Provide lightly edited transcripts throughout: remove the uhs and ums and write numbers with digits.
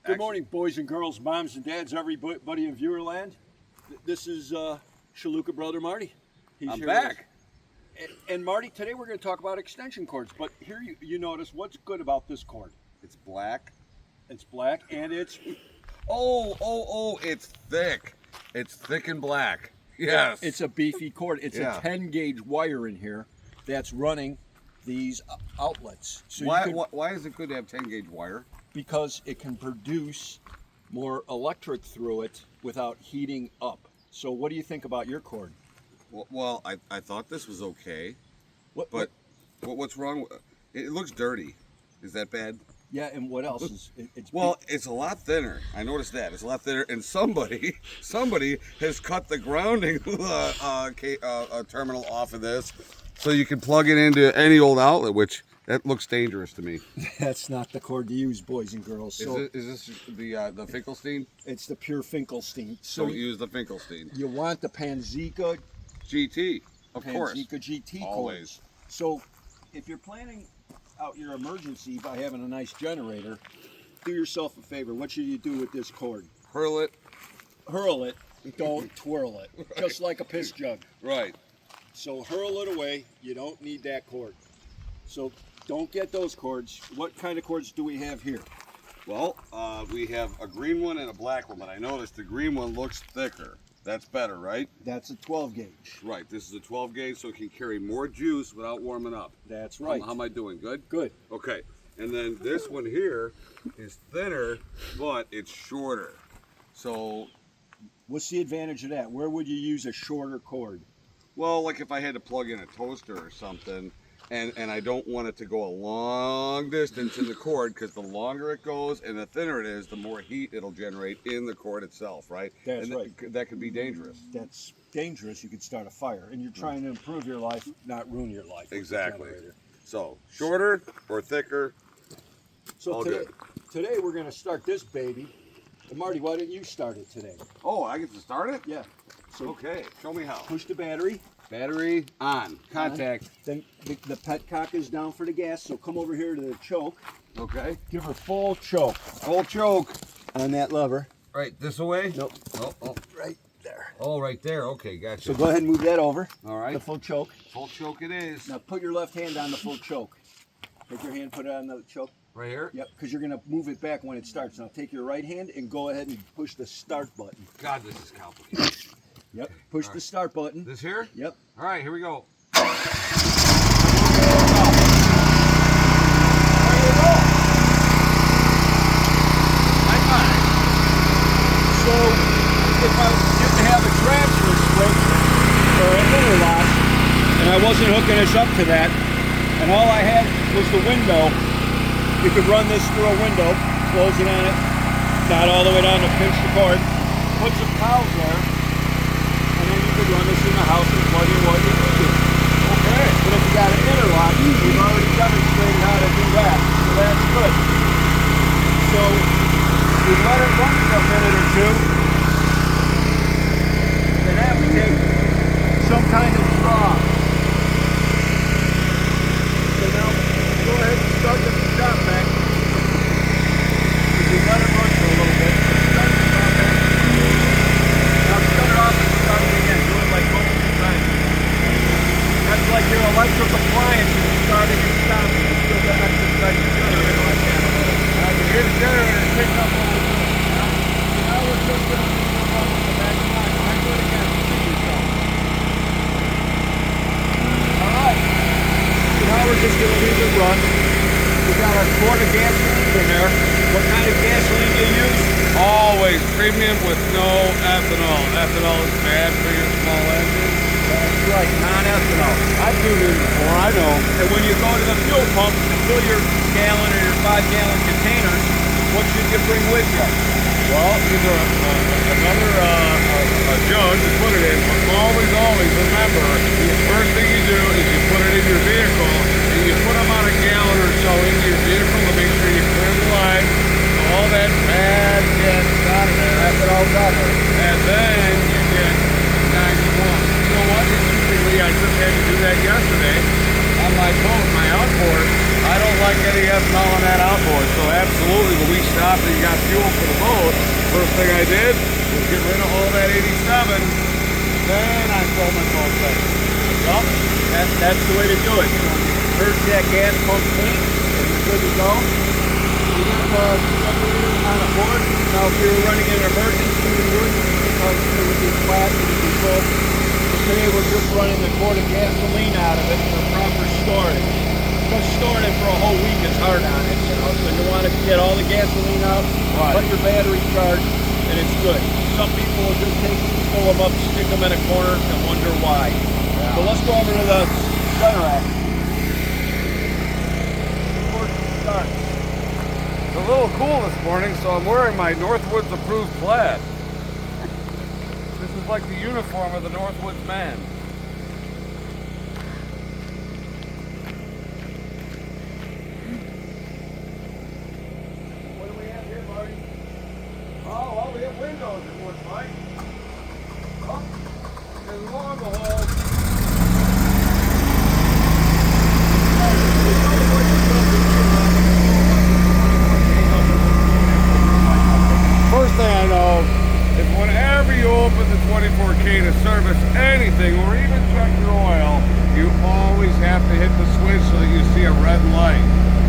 Good morning, boys and girls, moms and dads, everybody in Viewerland. This is Shaluka brother Marty. I'm back. And Marty, today we're going to talk about extension cords. But here you notice what's good about this cord. It's black. It's black and it's It's thick. It's thick and black. Yes. it's a beefy cord. It's Yeah. a 10 gauge wire in here that's running these outlets. So why is it good to have 10 gauge wire? Because it can produce more electric through it without heating up. So what do you think about your cord? Well, I thought this was okay, What, but what's wrong? It looks dirty. Is that bad? yeah, and what else is it's Well, it's a lot thinner. I noticed that. It's a lot thinner, and somebody has cut the grounding terminal off of this, so you can plug it into any old outlet, which that looks dangerous to me. That's not the cord to use, boys and girls. So Is this the Finkelstein? it's the pure Finkelstein. So Don't use the Finkelstein. you want the Panzeca GT, of course. GT Always. cords. So if you're planning out your emergency by having a nice generator, do yourself a favor. What should you do with this cord? Hurl it. Hurl it, don't twirl it. Just like a piss jug. Right. So hurl it away. You don't need that cord. So don't get those cords. What kind of cords do we have here? Well, we have a green one and a black one, but I noticed the green one looks thicker. That's better, right? That's a 12 gauge. Right. This is a 12 gauge, so it can carry more juice without warming up. That's right. How am I doing? Good? Good. Okay. And then this one here is thinner, but it's shorter. So, What's the advantage of that? Where would you use a shorter cord? well, like if I had to plug in a toaster or something, and I don't want it to go a long distance in the cord, because the longer it goes and the thinner it is, the more heat it'll generate in the cord itself, right? That's and right. That could be dangerous. That's dangerous. You could start a fire, and you're trying to improve your life, not ruin your life. with the Exactly. generator. So, shorter or thicker? So All today we're going to start this baby. And Marty, why didn't you start it today? Oh, I get to start it? Yeah. So Okay, show me how. push the battery. Battery on. Contact. Then the petcock is down for the gas. So come over here to the choke. Okay. Give her full choke Full choke. on that lever. Right, this away? Nope. Oh, Right there. oh, right there. Okay, gotcha. So go ahead and move that over. All right. The full choke. Full choke it is. Now put your left hand on the full choke. Take your hand, put it on the choke. Right here? Yep, because you're going to move it back when it starts. Now take your right hand and go ahead and push the start button. God, this is complicated. Yep, push All the right. start button. This here? Yep. All right, here we go. So if I didn't have a transfer switch or an interlock, and I wasn't hooking this up to that, and all I had was the window, you could run this through a window, close it on it, not all the way down to pinch the cord, put some towels there, and then you could run this in the house and plug in what you need to. Okay. But if you got an interlock, we've already demonstrated how to do that, so that's good. So we let it run for a minute or two, and then we take some kind of straw. So now go ahead and start the shop back. We let it run for a little bit. Start the shop back. Now shut it off and start it again. Do it like multiple times. That's like your electric appliance is starting and stopping. You still got exercise to do it like that a little. Now you hear the generator pick up what we're doing. Now we're just going to do the run with the back line. I do it again. See yourself. Alright. So now we're just going to leave it run. We got our quart of gasoline in there. What kind of gasoline do you use? Always premium with no ethanol. Ethanol is bad for your small engine. That's right, non-ethanol. I've used it before, I know. And when you go to the fuel pump to fill your gallon or your 5-gallon containers, what should you bring with you? Well, either another jug to put it in, but always remember, the first thing you do is you put it in your vehicle, and you put them on a gallon or so into your vehicle to make sure you clear the line, all that bad gas out of there. That's it all covered. And then you get 91. You know what? Interestingly, I just had to do that yesterday on my boat, my outboard. I don't like any ethanol on that outboard, so absolutely, when we stop and you got fuel for the boat, first thing I did was get rid of all that 87. Then I sold my boat thing. Well, that's the way to do it. Purge that gas pump clean, and you're good to go. You got on a board. Now, if you were running an emergency, you wouldn't, because it would be flat, it would be full. Today, we're just running a quart of gasoline out of it for proper storage. Because storing it for a whole week is hard on it, you know. So you want to get all the gasoline out, let your battery charge, and it's good. Some people will just fill them up, stick them in a corner, and wonder why. Yeah. So let's go over to the Generac. Start. It's a little cool this morning, so I'm wearing my Northwoods approved plaid. This is like the uniform of the Northwoods man. What do we have here, Marty? Oh, well, we have windows, it looks like. Oh, and lo and behold, first thing I know is whenever you open the 24K to service anything or even check your oil, you always have to hit the switch so that you see a red light.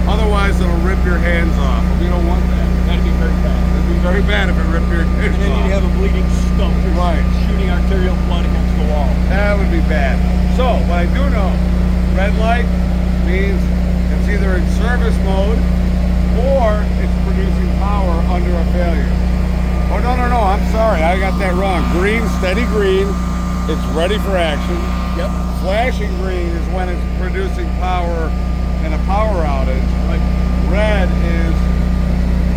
Otherwise, it'll rip your hands off. We don't want that. that'd be very bad. It'd be very bad if it ripped your hands And then off. you'd have a bleeding stump. Right. Shooting arterial blood against the wall. That would be bad. So, what I do know, red light means it's either in service mode or it's producing power under a failure. Oh, no, I'm sorry. I got that wrong. Green, steady green. It's ready for action. Yep. Flashing green is when it's producing power in a power outage. Right. Red is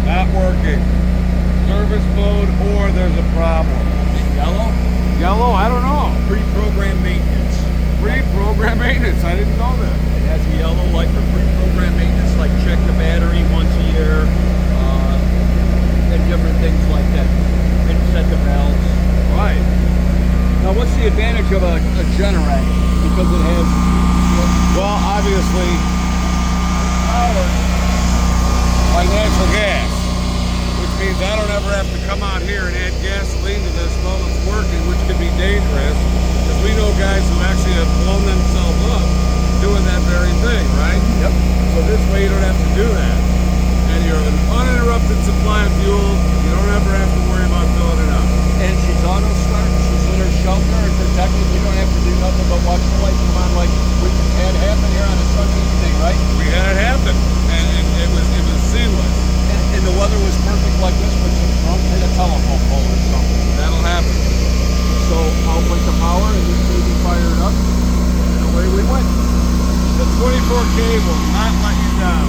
not working. Service mode or there's a problem. Yellow? Yellow? I don't know. Pre-programmed maintenance. Pre-programmed maintenance. I didn't know that. It has a yellow light for pre-programmed maintenance, like check the battery once a year, and different things like that. And set the valves. Right. Now, what's the advantage of a Generac? Because it has, Well, obviously, power by natural gas, which means I don't ever have to come out here and add gasoline to this while it's working, which could be dangerous, because we know guys who actually have blown themselves up doing that very thing, right? Yep. So this way you don't have to do that. And you have an uninterrupted supply of fuel, you don't ever have to worry about filling it up. And she's auto start, she's in her shelter and protected. You don't have to do nothing but watch the lights come on like we had happen here on a Sunday evening, right? We had it happen, and it was seamless. And the weather was perfect like this, but the drunk hit a telephone pole or something. That'll happen. So I'll put the power and this baby fired up, and away we went. The 24K will not let you down.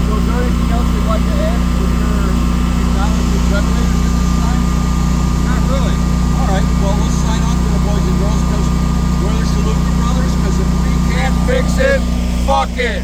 So is there anything else you'd like to add with your technology generators at this time? Not really. All right, well, let's sign off to the boys and girls, because we're the Shaluka brothers, because if we can't fix it, fuck it.